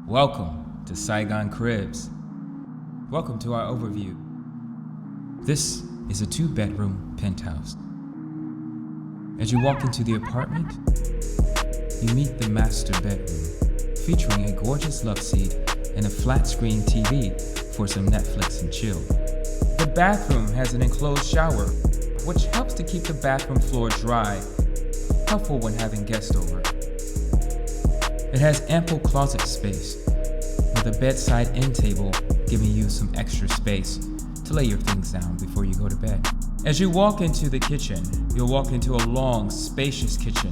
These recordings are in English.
Welcome to Saigoncribs. Welcome to our overview. This is a 2-bedroom penthouse. As you walk into the apartment, you meet the master bedroom, featuring a gorgeous love seat and a flat-screen TV for some Netflix and chill. The bathroom has an enclosed shower, which helps to keep the bathroom floor dry, helpful when having guests over. It has ample closet space, with a bedside end table giving you some extra space to lay your things down before you go to bed. As you walk into the kitchen, you'll walk into a long, spacious kitchen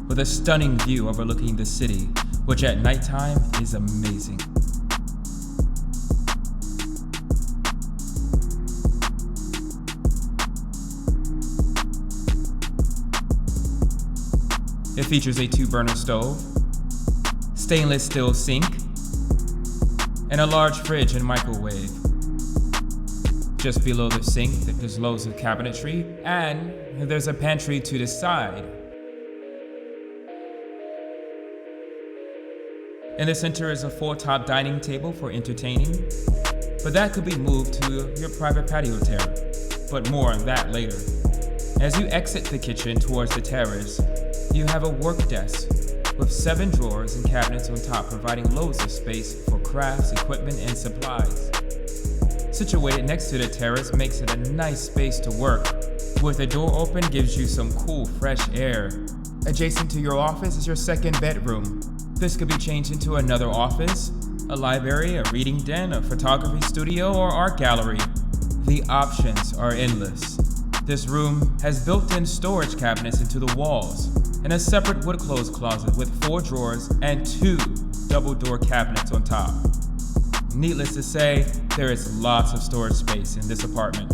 with a stunning view overlooking the city, which at nighttime is amazing. It features a 2-burner stove, stainless steel sink, and a large fridge and microwave. Just below the sink, there's loads of cabinetry, and there's a pantry to the side. In the center is a 4-top dining table for entertaining, but that could be moved to your private patio terrace, but more on that later. As you exit the kitchen towards the terrace, you have a work desk with 7 drawers and cabinets on top, providing loads of space for crafts, equipment, and supplies. Situated next to the terrace makes it a nice space to work. With the door open, gives you some cool, fresh air. Adjacent to your office is your 2nd bedroom. This could be changed into another office, a library, a reading den, a photography studio, or art gallery. The options are endless. This room has built-in storage cabinets into the walls, and a separate wood clothes closet with 4 drawers and 2 double-door cabinets on top. Needless to say, there is lots of storage space in this apartment.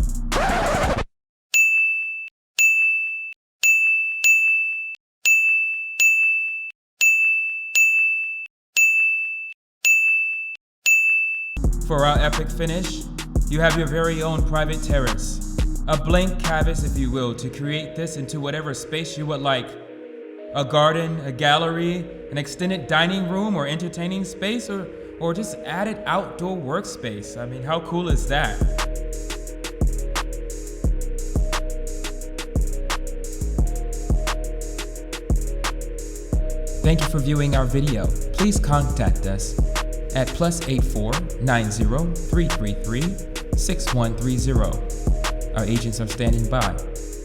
For our epic finish, you have your very own private terrace. A blank canvas, if you will, to create this into whatever space you would like. A garden, a gallery, an extended dining room or entertaining space, or just added outdoor workspace. I mean, how cool is that? Thank you for viewing our video. Please contact us at +84 90 333 6130. Our agents are standing by.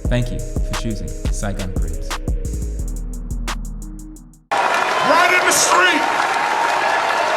Thank you for choosing Saigoncribs.